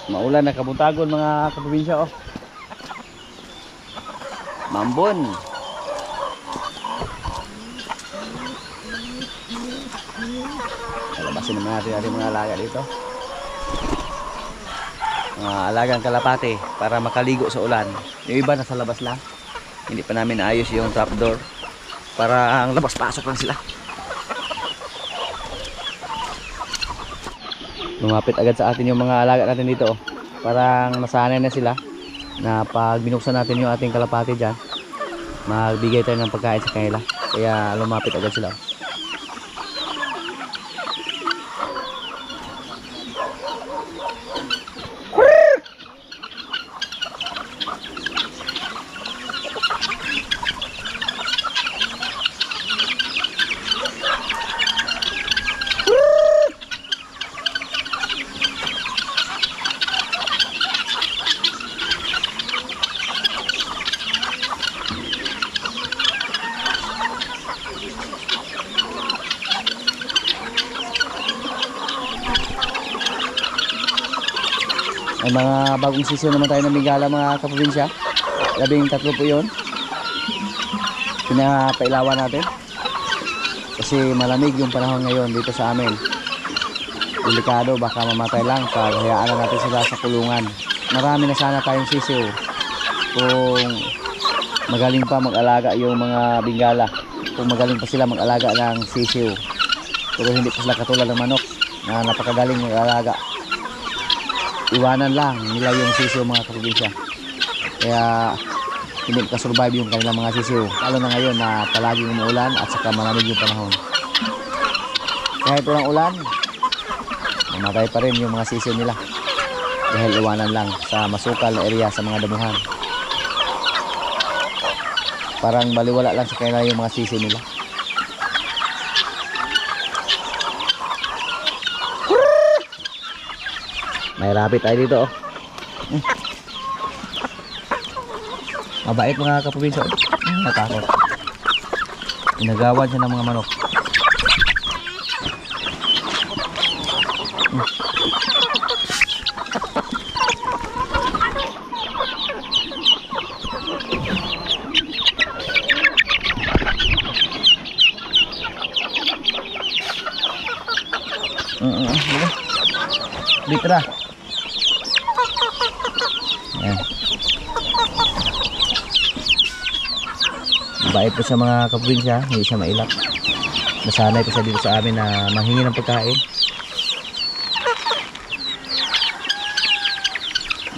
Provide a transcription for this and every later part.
Maulan na kabuntagon mga kaprobinsya oh. Mambon. Labasin naman natin ating mga alaga dito. Mga alagang kalapate para makaligo sa ulan. Yung iba nasa labas lang. Hindi pa namin naayos yung trapdoor. Para ang labas-pasok lang sila. Lumapit agad sa atin yung mga alaga natin dito oh. Parang nasanay na sila na pag binuksan natin yung ating kalapati dyan, magbigay tayo ng pagkain sa kanila. Kaya lumapit agad sila oh. May mga bagong sisiyo naman tayo ng Bengala mga kaprobinsya. 13 po yun. Pinapailawan natin. Kasi malamig yung panahon ngayon dito sa amin. Delikado, baka mamatay lang pag hayaan na natin sila sa kulungan. Marami na sana tayong sisiyo kung magaling pa mag-alaga yung mga Bengala. Kung magaling pa sila mag-alaga ng sisiyo. Pero hindi pa sila katulad ng manok na napakagaling mag-alaga. Iwanan lang nila yung sisiyo mga kaprobinsya. Kaya hindi makasurvive yung kanilang mga sisiyo. Lalo na ngayon na palaging umuulan at saka malamig yung panahon. Kahit walang ulan, mamatay pa rin yung mga sisiyo nila. Dahil iwanan lang sa masukal na area sa mga damuhan. Parang baliwala lang sa kanila yung mga sisiyo nila. May rabbit tayo dito oh. Mabait mga kaprobinsya oh. Natakot. Inagawan siya ng mga manok. Dito na. Ayan. Mabait po sa mga kaprobinsya, hindi siya mailap. Nasanay po siya dito sa amin na manghingi ng pagkain.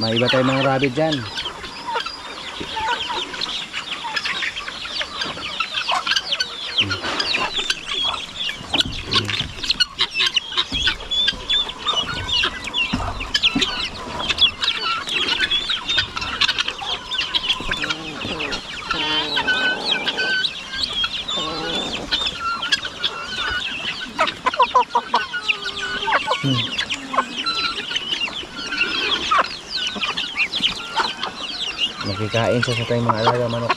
May iba tayong mga rabbit dyan. Nakikain siya sa tayong mga alaga manok.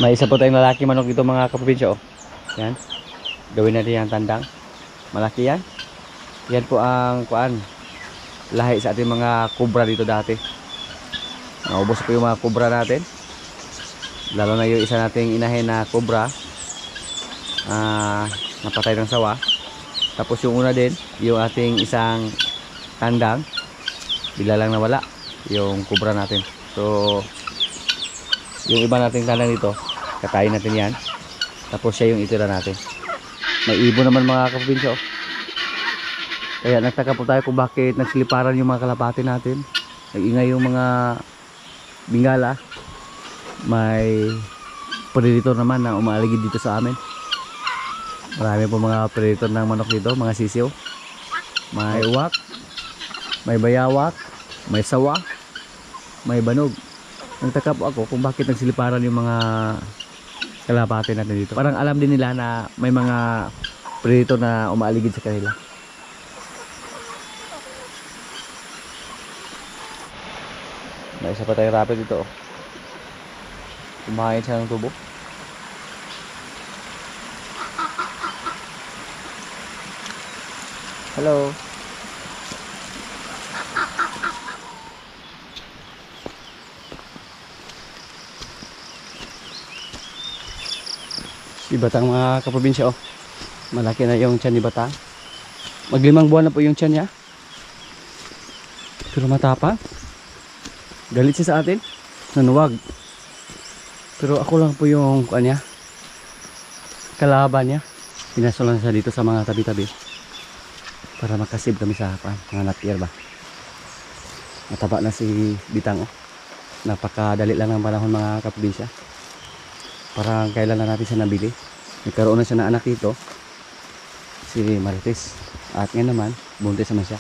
May isa po tayong lalaki manok dito mga kaprobinsya oh. Yan. Gawin natin yung tandang. Malaki yan. Yan po ang lahi sa ating mga kubra dito dati. Naubos po yung mga kubra natin. Lalo na yung isa nating inahin na kubra. Napatay ng sawa. Tapos yung una din, yung ating isang tandang. Bigla lang nawala yung kubra natin. So yung iba nating tandang dito, kakain natin yan. Tapos siya yung itira natin. May ibon naman mga kaprobinsya oh. Kaya nagtaka po tayo kung bakit nagsiliparan yung mga kalapati natin. Nag-ingay yung mga Bengala. May predator naman na umaaligid dito sa amin. Marami po mga predator ng manok dito, mga sisiyo. May uwak, may bayawak, may sawa, may banog. Nagtaka po ako kung bakit nagsiliparan yung mga kalapati natin dito. Parang alam din nila na may mga predator na umaaligid sa kanila. May isa pa tayong rapid dito. Kumain siya ng tubo. Hello. Si Batang mga kaprobinsya, oh. Malaki na yung tiyan ni Batang. Mag5 buwan na po yung tiyan niya. Pero matapang. Galit siya sa atin. Nanuwag. Pero ako lang po yung kanya, kalaban niya. Pinasok lang siya dito sa mga tabi-tabi para makasib kami sa mga napier ba. Mataba na si Bitang, oh. Napakadali lang ng panahon mga kaprobinsya. Parang kailan na natin siya nabili. Nagkaroon na siya ng anak dito, si Marites. At ngayon naman, buntis naman siya.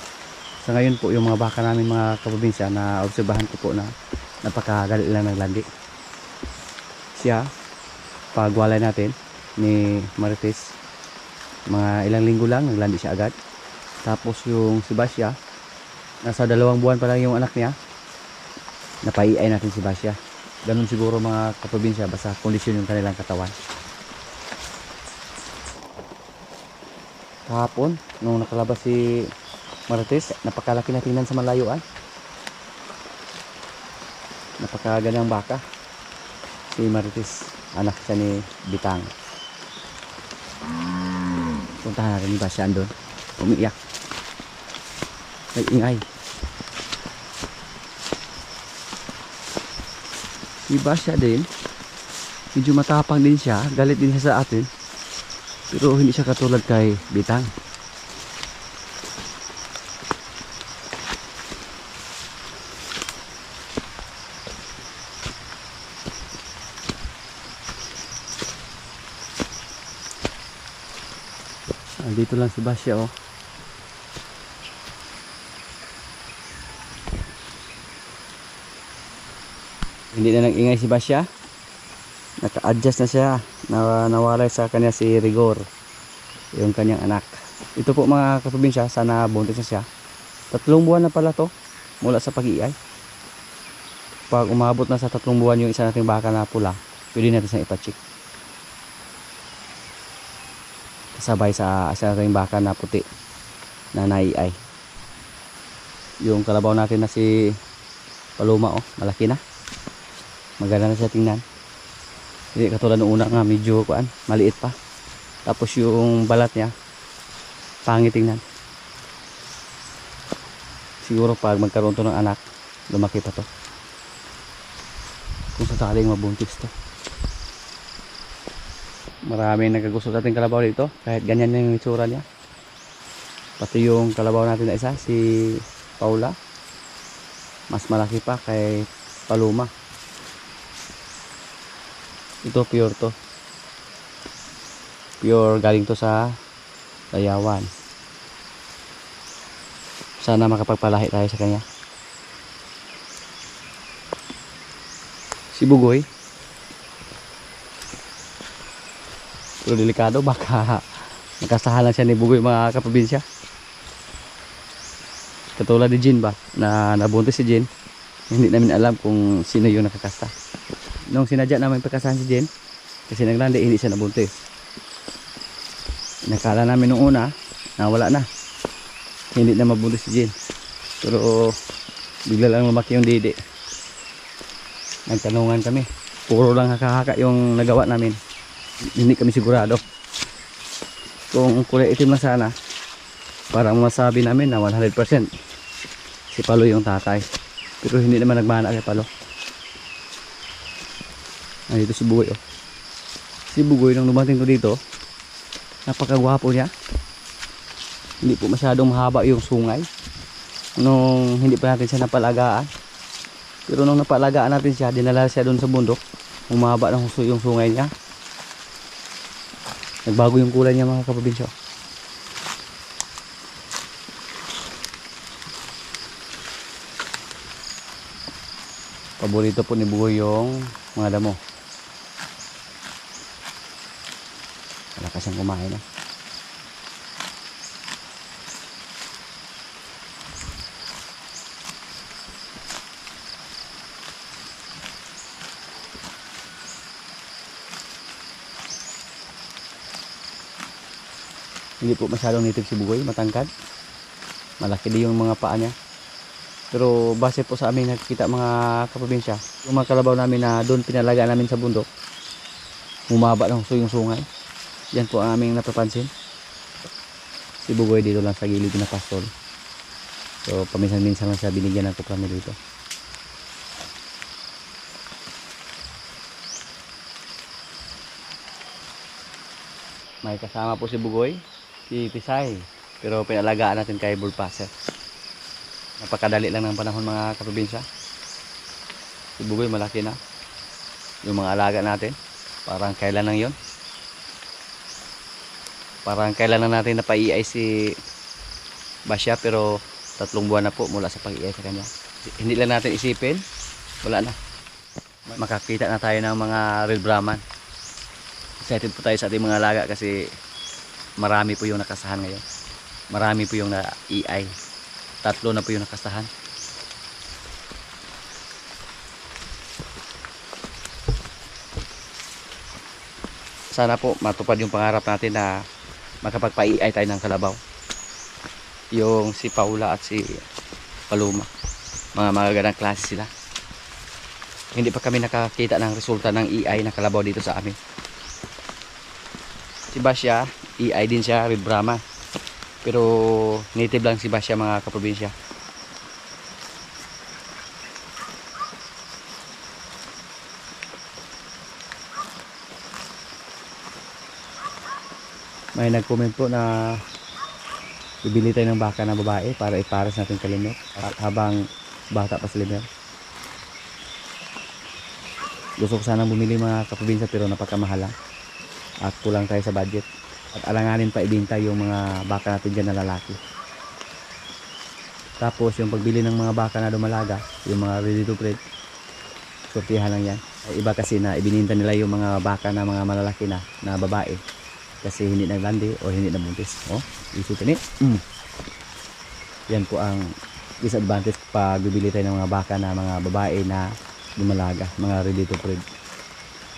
Sa ngayon po, yung mga baka namin mga kaprobinsya, na obserbahan ko po na napakadali lang ng landi. Siya, pagwalay natin ni Marites, mga ilang linggo lang, naglandi siya agad. Tapos yung si Basya, nasa 2 buwan pa lang yung anak niya, napaiay natin si Basya. Ganun siguro mga kaprobinsya, basta kondisyon yung kanilang katawan. Kahapon, nung nakalabas si Marites, napakalaki na tingnan sa malayuan. Napakagandang baka. Si Marites, anak siya ni Bitang. Puntahan natin ba siya andun? Umiiyak. May ingay. Iba siya din. Medyo matapang din siya. Galit din siya sa atin. Pero hindi siya katulad kay Bitang. Dito lang si Basya, oh. Hindi na nag-ingay si Basya. Naka-adjust na siya. Nawalay sa kanya si Rigor, yung kanyang anak. Ito po mga kaprobinsya, sana buntis na siya. 3 buwan na pala to mula sa pag-iay. Pag umabot na sa 3 buwan yung isa nating baka na pula, pwede natin siyang ipacheck. Kasabay sa isa nating baka na puti na naiay. Yung kalabaw natin na si Paloma, oh, malaki na. Maganda na siya tingnan. Hindi katulad ng una nga, medyo maliit pa. Tapos yung balat niya, pangit tingnan. Siguro pag magkaroon to ng anak, lumaki pa to. Kung sakaling mabuntis to. Maraming nagkagusto natin kalabaw dito, kahit ganyan yung itsura niya. Pati yung kalabaw natin na isa, si Paula, mas malaki pa kay Paloma. Ito pure to. Pure galing to sa Layawan. Sana makapagpalahi tayo sa kanya. Si Bugoy. Pero delikado, baka nakasahalan siya ni Bugoy mga kaprobinsya. Katulad ni Jin ba, na nabuntis si Jin. Hindi namin alam kung sino yung nakakasta. Nung sinadya namin pagkasahan si Jen, kasi naglandi, hindi siya nabuntis. Nakala namin nung una na wala na, hindi na mabuntis si Jen. Pero bigla lang lumaki yung didi. Nagtanungan kami, puro lang haka-haka yung nagawa namin. Hindi kami sigurado kung kulay itim lang sana, para masabi namin na 100% si Palo yung tatay. Pero hindi naman nagmana kay Palo. Dito si Bugoy, oh. Si Bugoy nang dumating ko dito, napakagwapo niya. Hindi po masyadong mahaba yung sungay nung hindi pa natin siya napalagaan. Pero nung napalagaan natin siya, dinala siya doon sa bundok, humaba ng huso yung sungay niya. Nagbago yung kulay niya mga kaprobinsya. Paborito po ni Bugoy yung mga damo. Malakas siyang kumain na. Hindi po masyadong native si Bugoy, matangkad. Malaki din yung mga paa niya. Pero base po sa amin nakikita mga kaprobinsya, yung mga kalabaw namin na doon pinalaga namin sa bundok, humaba ng husto yung sungay. Yan po ang aming napapansin. Si Bugoy dito lang sa gilid na pastol. So paminsan-minsan lang siya binigyan ng kuprami dito. May kasama po si Bugoy, si Pisay, pero pinalagaan natin kay Bullpasser. Napakadali lang ng panahon mga kaprobinsya. Si Bugoy malaki na. Yung mga alaga natin, parang kailan lang yon. Parang kailan lang natin napaiay si Basya, pero 3 buwan na po mula sa pag-iay sa kanya. Hindi lang natin isipin, wala na. Makakita na tayo ng mga Red Brahman. Excited po tayo sa ating mga alaga kasi marami po yung nakasahan ngayon. Marami po yung na-iay. 3 na po yung nakasahan. Sana po matupad yung pangarap natin na makapagpa-iay tayo ng kalabaw. Yung si Paula at si Paloma, mga magagandang klase sila. Hindi pa kami nakakita ng resulta ng iay na kalabaw dito sa amin. Si Basya, iay din siya, Red Brahma. Pero native lang si Basya mga kaprobinsya. May nag-comment po na bibili tayo ng baka na babae para ipares natin kay Limer habang bata pa si Limer. Gusto ko sanang bumili mga kaprobinsya pero napakamahal lang at kulang tayo sa budget at alanganin pa ibenta yung mga baka natin dyan na lalaki. Tapos yung pagbili ng mga baka na dumalaga, yung mga ready to breed, sortihan lang yan. Ay, iba kasi na ibininta nila yung mga baka na mga malalaki na babae kasi hindi naglandi o hindi nabuntis. Oh, isutin yan po ang disadvantage pag bibili tayo ng mga baka na mga babae na dumalaga, mga ready to breed.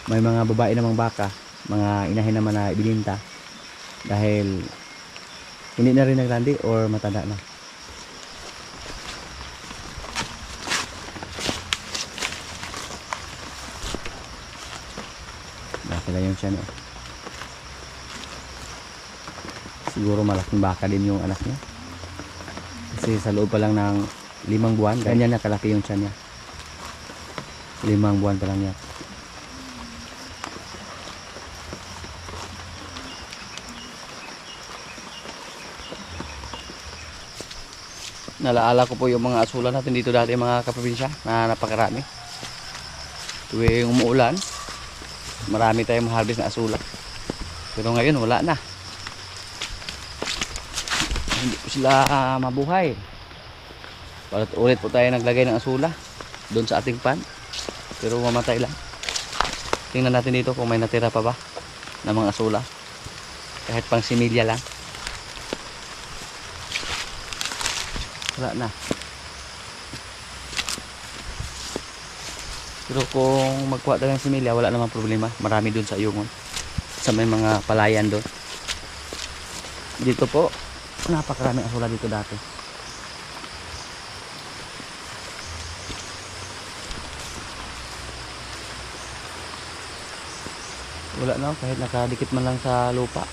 May mga babae namang baka, mga inahin naman na ibininta dahil hindi na rin naglandi or matanda na. Nakila yung siya, no? Siguro malaking baka din yung anak niya kasi sa loob pa lang ng 5 buwan ganyan na kalaki yung tiyan niya. 5 buwan pa lang yan. Nalaala ko po yung mga asulan natin dito dati mga kaprobinsya na napakarami. Tuwing umuulan, marami tayong harvest na asulan. Pero ngayon wala na. Hindi po sila mabuhay. Ulit po tayo naglagay ng asula doon sa ating pan. Pero mamatay lang. Tingnan natin dito kung may natira pa ba ng mga asula. Kahit pang similya lang. Wala na. Pero kung magkuha tayo ng similya, wala namang problema. Marami doon sa Ayungon. Sa may mga palayan doon. Dito po, napakaraming asula dito dati. Wala na, kahit nakadikit man lang sa lupa.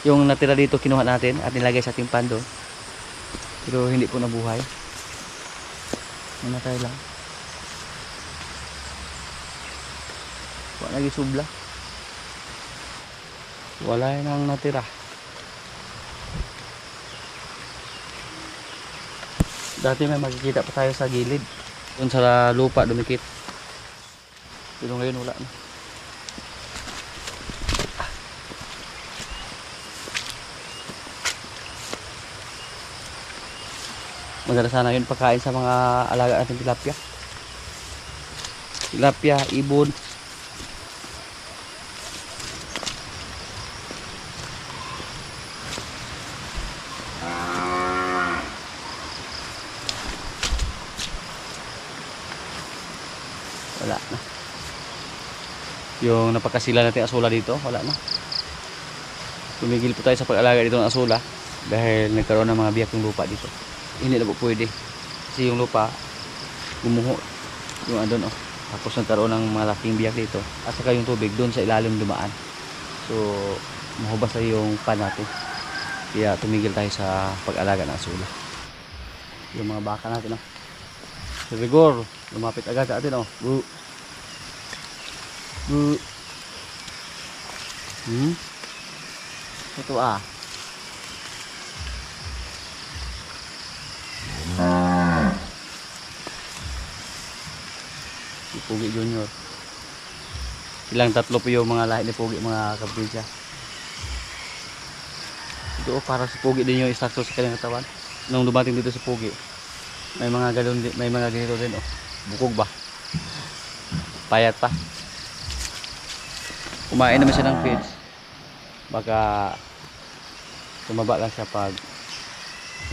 Yung natira dito kinuha natin at nilagay sa ating pando. Pero hindi po nabuhay. Namatay lang. Wala nagisubla. Wala nang natira. Dati may makikita pa tayo sa gilid. Doon sa lupa dumikit. Pero ngayon wala na. Maganda sana yun pagkain sa mga alaga natin tilapia. Tilapia, ibon, Yung napakasila natin asula dito, wala na. Tumigil po tayo sa pag-alaga dito ng asula dahil nagkaroon ng mga biyak yung lupa dito. Hindi na po pwede kasi yung lupa gumuho yung andun oh. Tapos nagkaroon ng malaking biyak dito at saka yung tubig doon sa ilalim dumaan, so mahubas na yung pan natin, kaya tumigil tayo sa pag-alaga ng asula. Yung mga baka natin oh. Si Rigor lumapit agad sa atin oh. Ito ah. Si Pugi Junior. Ilang tatlo po yung mga lahi ni Pugi, mga kapinsya. Ito oh, parang si Pugi din yung isakto sa kanyang katawan. Nung dumating dito si Pugi, may mga galon, may mga ganito din oh. Bukog ba? Payat pa. Kumain naman siya ng feeds. Baka tumaba lang siya pag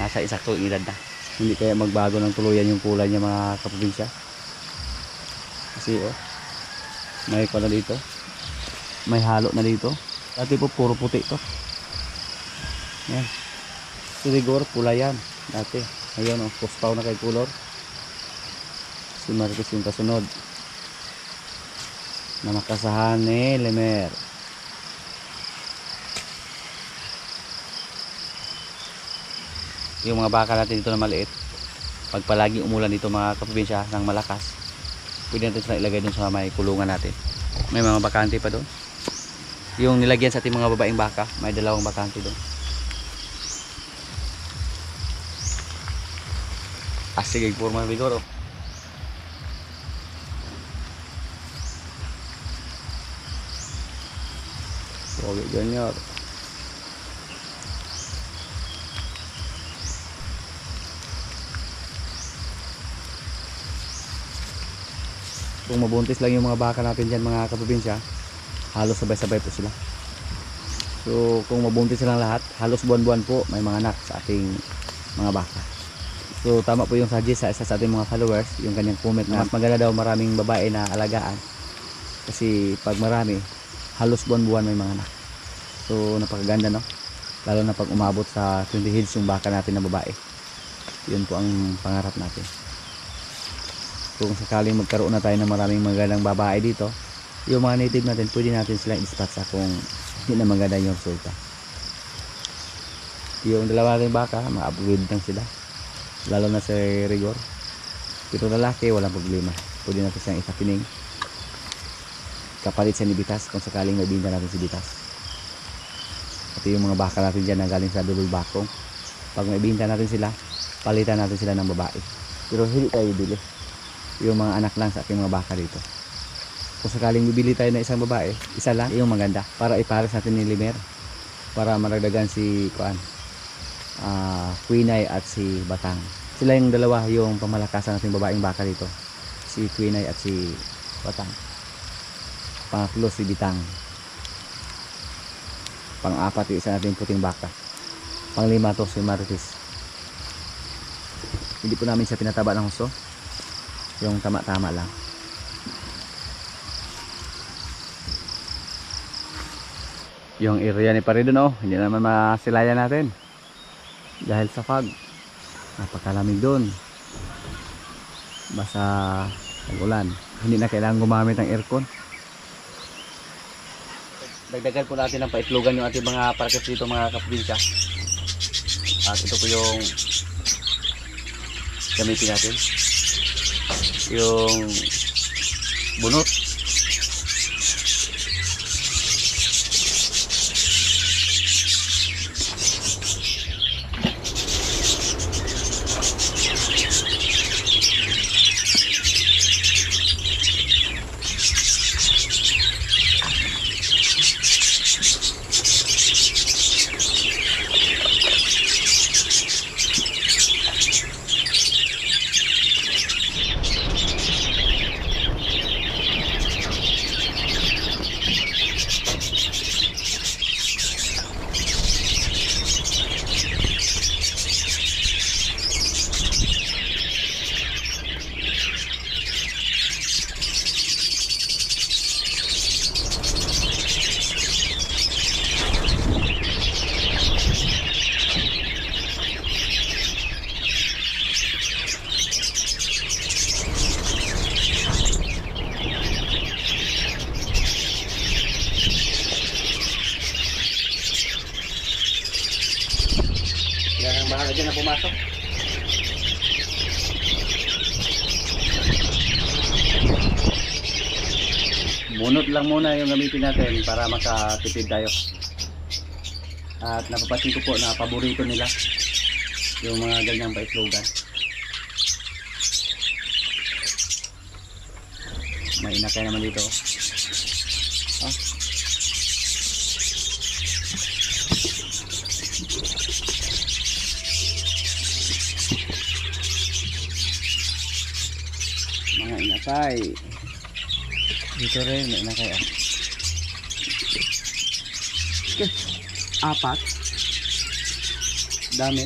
nasa isaktong edad na. Hindi kaya magbago ng tuluyan yung kulay niya, mga kaprobinsya. Kasi oh, may pala dito, may halo na dito. Dati po puro puti to. Yan. Si Rigor pula yan dati. Ayun oh, puspaw na kay kulor. Si Marquez yung kasunod na makasahan ni Lemer. Yung mga baka natin dito na maliit, pag palagi umulan dito, mga kaprobinsya, ng malakas, pwede natin sila ilagay dun sa may kulungan natin. May mga bakante pa doon. Yung nilagyan sa ating mga babaeng baka, may dalawang bakante doon. Asig puro mga Rigor oh. Pugi Junior. Kung mabuntis lang yung mga baka natin dyan, mga kaprobinsya, halos sabay-sabay po sila. So kung mabuntis silang lahat, halos buwan-buwan po may mga anak sa ating mga baka. So tama po yung suggest sa isa sa ating mga followers, yung kanyang comment na mas maganda daw maraming babae na alagaan. Kasi pag marami, halos buwan-buwan may mga anak. So napakaganda no? Lalo na pag umabot sa 20 heads yung baka natin na babae. Yun po ang pangarap natin. Kung sakaling magkaroon na tayo ng maraming magandang babae dito, yung mga native natin, pwede natin silang ispatsa kung hindi na maganda yung resulta. Yung dalawa natin baka, ma-upgrade lang sila, lalo na sa Rigor. Pero lalaki, walang problema, pwede natin siyang isapining kapalit siya ni Bitas kung sakaling may binta natin si Bitas. At yung mga baka natin dyan na galing sa Dulul Bakong, pag may binta natin sila, palitan natin sila ng babae. Pero hindi tayo bibili, yung mga anak lang sa ating mga baka dito. Kung sakaling bibili tayo ng isang babae, isa lang, yung maganda, para ipares natin ni Lemer, para maragdagan si Quinay at si Batang. Sila yung dalawa yung pamalakasan nating babaeng baka dito, si Quinay at si Batang. Pangatlo si Bitang. Pang-apat yung isa nating puting baka. Pang-lima to si Marquez. Hindi po namin siya pinataba ng husto, yung tama-tama lang. Yung area ni Paridon oh, hindi naman masilayan natin dahil sa fog. Napakalamig doon, basta tag-ulan, hindi na kailangan gumamit ng aircon. Dagdagan po natin ng paitlogan yung ating mga paraket dito, mga kaprobinsya. At ito po yung gamitin natin, yung bunot. pwede na pumasok. Bunot lang muna yung gamitin natin para makatipid tayo. At napapansin ko po na paborito nila yung mga ganyang paitlogan. May inakay naman dito. Ah. Mga inakay. Dito rin may inakay. Okay. 4. Dami.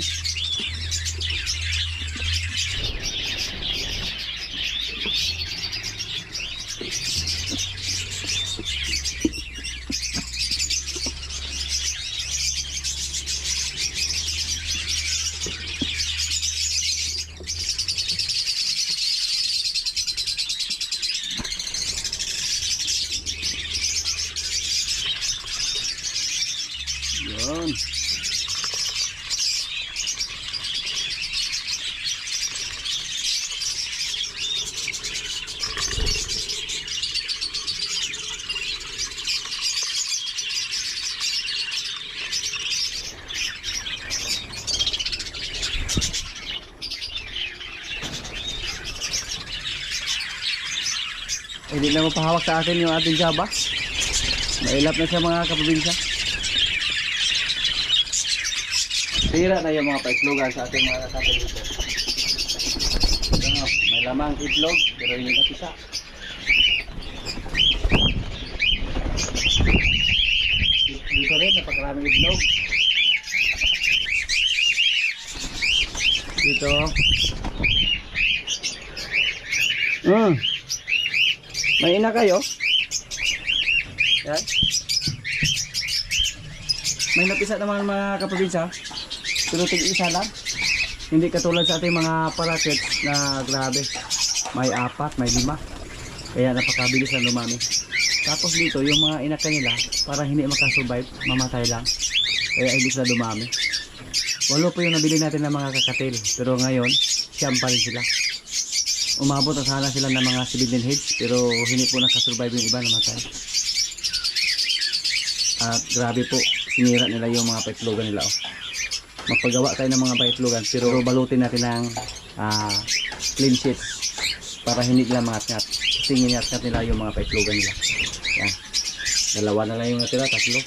Yun. Hindi na mapahawak sa atin yung ating Java. Mailap na sa mga kaprobinsya. Sira na yung mga paitlogan sa ating mga nakatay dito. May lamang itlog pero hindi napisa. Dito rin napakaraming itlog. Dito. May ina kayo? Yan. May napisa naman mga kaprobinsya. Pero tig-isa lang. Hindi katulad sa ating mga parakeets na grabe. May 4, may 5. Kaya napakabilis lang lumami. Tapos dito yung mga inak nila para hindi makasurvive, mamatay lang. Kaya hindi sila dumami. 8 po yung nabili natin ng mga kakatil. Pero ngayon, siyam pa rin sila. Umabot na sana sila ng mga 17 heads. Pero hindi po nakasurvive yung iba, namatay. At grabe po, sinira nila yung mga paitlogan nila. Magpagawa tayo ng mga paitlogan pero balutin natin ng clean sheets para hindi nila mangat-ngat. Kasi ngingat-ngat nila yung mga paitlogan nila. Yan. 2 na lang yung natira, 3.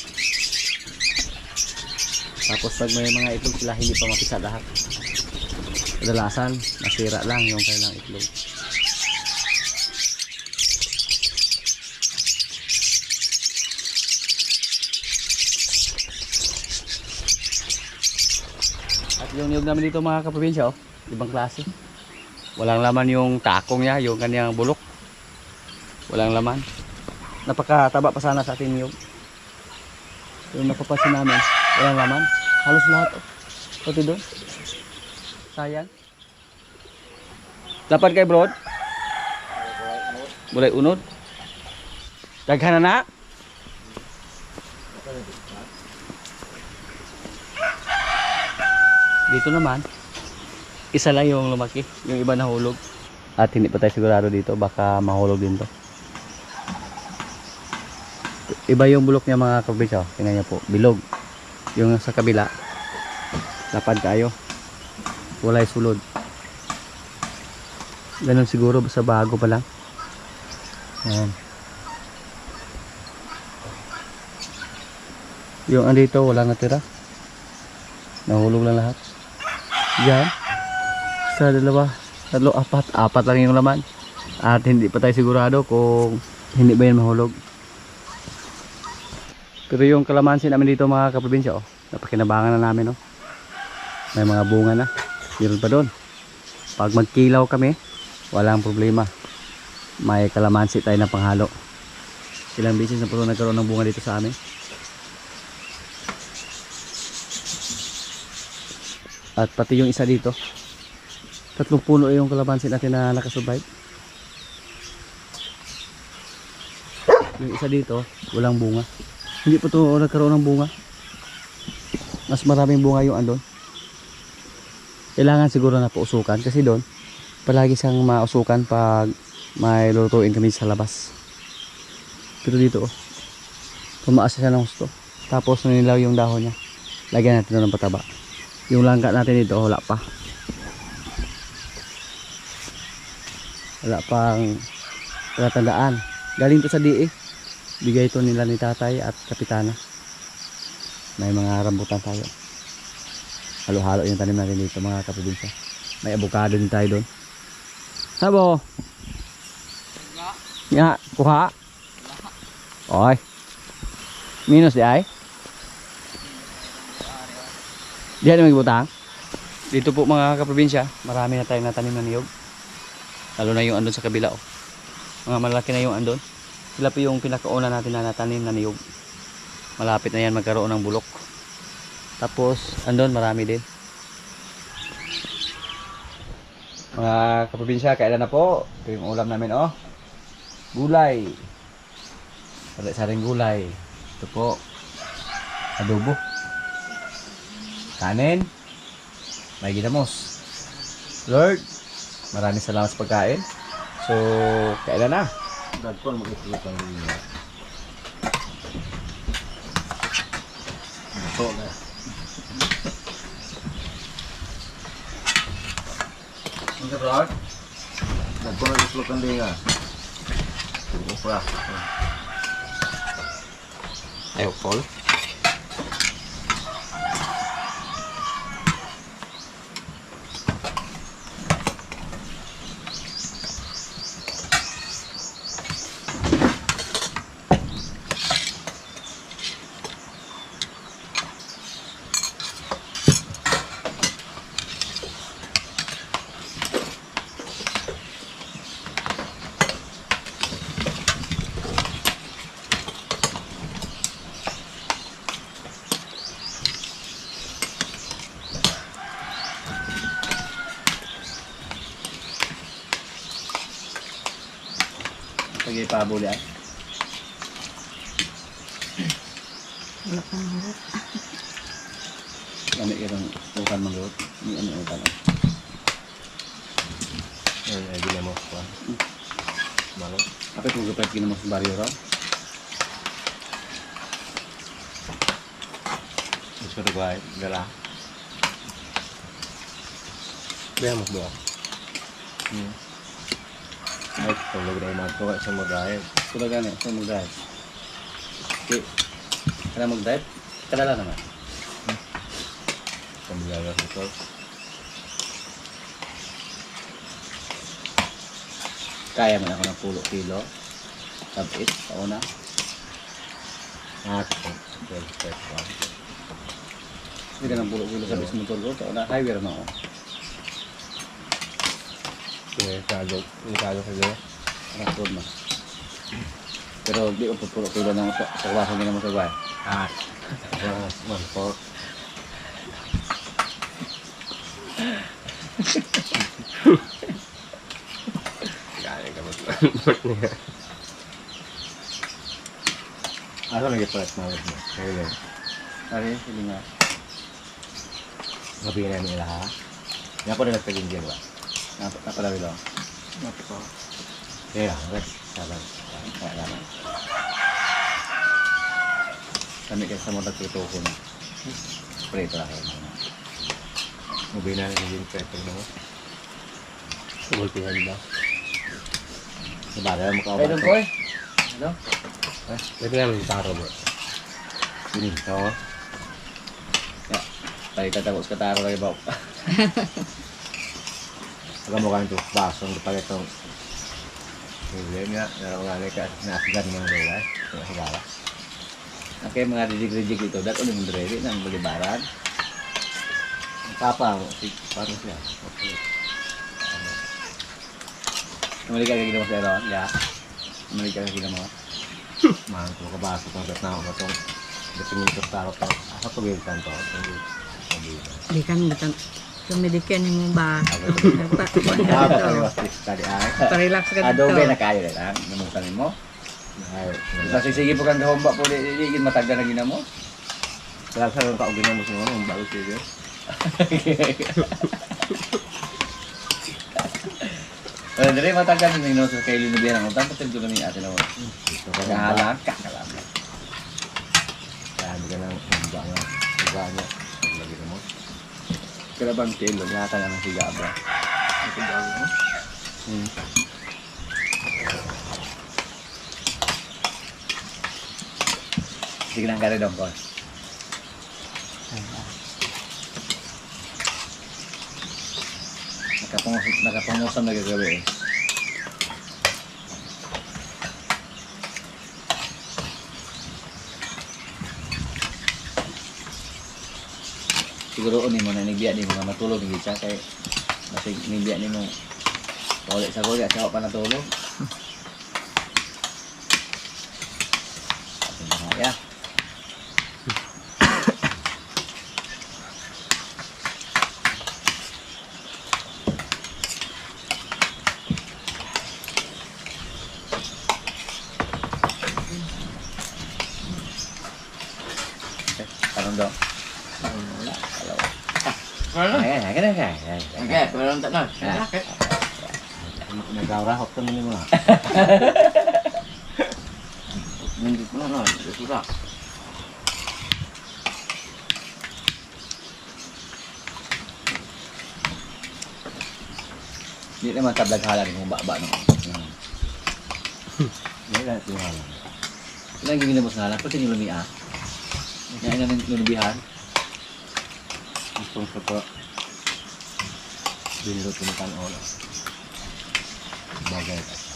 Tapos pag may mga itlog sila hindi pa mapisa lahat. Kadalasan nasira lang yung kanilang itlog. At yung niyog namin dito mga kaprobinsya, ibang klase. Walang laman yung takong niya, yung kanyang bulok. Walang laman. Napakataba pa sana sa ating niyog. Yung napapansin namin, walang laman. Halos lahat. Pati doon. Sayang. Lapad kay Brod? Bulay unod. Daghan na. Dito naman, isa lang yung lumaki, yung iba nahulog. At hindi pa tayo sigurado dito, baka mahulog din to. Iba yung bulok niya mga kaprobinsya, tingnan niyo po, bilog. Yung sa kabila, lapad kayo, walay sulod. Ganun siguro, sa bago pa lang. Ayan. Yung andito, wala natira. Nahulog lang lahat. Diyan, sa 2, 3, 4 lang yung laman. At hindi pa tayo sigurado kung hindi ba yan mahulog. Pero yung kalamansi namin dito mga kaprobinsya, napakinabangan na namin. May mga bunga na. Meron pa doon. Pag magkilaw kami, walang problema. May kalamansi tayo na panghalo. Ilang beses na po nagkaroon ng bunga dito sa amin. At pati yung isa dito, 3 puno yung kalamansi natin na nakasurvive. Yung isa dito, walang bunga. Hindi po ito nagkaroon ng bunga. Mas maraming bunga yung andon. kailangan siguro na pausukan kasi doon palagi siyang mausukan pag may lulutuin kami sa labas. Pero dito oh, tumaas siya ng gusto. Tapos nanilaw yung dahon niya. Lagyan natin doon ng pataba. Yung langka natin dito wala pa. Wala pang tandaan. Galing to sa DE. Bigay ito nila ni tatay at kapitana. May mga rambutan tayo. Halo-halo yung tanim natin dito mga kaprobinsya. May avocado din tayo doon. Sabo? Nga, kuha. Oy. Minus di ay? Diyan may butang. Dito po mga kaprobinsya, marami na tayong natanim na niyog. Lalo na yung andun sa kabila oh. Mga malaki na yung andun. Sila po yung pinakauna natin na natanim na niyog. Malapit na yan magkaroon ng bulok. Tapos andun marami din. Mga kaprobinsya, kailan na po? Ito yung ulam namin oh. Gulay. Saring gulay. Ito po. Adobo. Kanin. May ginamos. Lord, maraming salamat sa pagkain. So, kailan na? Dagpon mag-itlog ang linya. Ito na. Ano ka, Lord? Dagpon mag-itlog ang linya. Upra. Ayaw, Paul. Pagay pabuli ay. Wala pang harap. Ano irang bukan magawat? Ano yung talang? Ay, ginamos pa. Malo. Apa kung gapit ginamos sa baryo raw? Gusto ko ay gala. Veamos doon. Ay, tulog na yung magkawa sa mag-ayat. Sudah gani, sa mag-drive. Okay. Kana mag-drive? Kalala naman. Pamilala ito. Kaya man ako ng pulo kilo. Tabit, pauna. Step 1. Hindi ka ng pulo kilo sa bis motor ko. Pauna, highway naman ako. Kalo sa gaya. Rakod na. Pero di ko pulo kilo ng sa kawasan din naman sa bahay. Ah. 1-4. Kaya ka mag-work niya. Ano nag-ipalit na ulit mo? Ayun. Ari, hindi nga. Gabi na nila ha. Nga po na nagtagin dyan ba? Napalawin lang. Kaya, salang. Kaya naman. Kami kasi sa mga nagtutuko na. Prito lang kayo. Gabi na naging prepare na mo. Umulpihan ba? Sabada mo ka Ay, doon po eh. Ano? Pwede naman yung taro mo. Sini. Oo. Ya. Tayo tatapos ka taro kayo ba? Alam mo kang ito, basong palit itong hindi nga, narangalay ka, naasigan mo ng relay. Ito sigara. Okay, mga rijig-rijig ito. Dato ng dreri ng balibaran. Ang papa, paano siya? Okay. Namali ka kagina mo sa eron? Ya. Namali ka kagina mo? Mahal ko kabasok ng gat na ako itong definito taro to. Asa to gawin kanto? Di kami datang. Kumedikan mo ba? Kaliwas tadi ay. Parelax ka dito. Adobe na kayo lang. Namutan mo. Kasi sige po kang gahomba po. Hindi matagda na gina mo. Kaya sa rin ka o ginamos mo, ang bago sige. Wala dire matagal ng inoso kay Linibian ang utang patid ko ni ate na. Ito ka na ba? Kakahalan ka kalam. Sabi ka ng higa niya. Higa niya. Paglagi mo. Kalabang kilo yata nga ng siga ba. Sige lang kare dong ko. Nakapangusan na gagabi eh. Siguro ni mo na nigbiya ni mo nga matulog ni siya kay basig nigbiya ni mo ulit sa guli at siya pa natulog. Ya. Tanong dong. Okay, pero ang tanong. Nagawrahot ka mo na. Hindi ko na, susura. Di naman tablag halan kung baba no. Hindi na ito nga lang. Ilang ginilamos na lang, pati yung lumia. Yan na ng lunubihan. Itong sa pa. Bilot yung pan-ola. Bagay ka.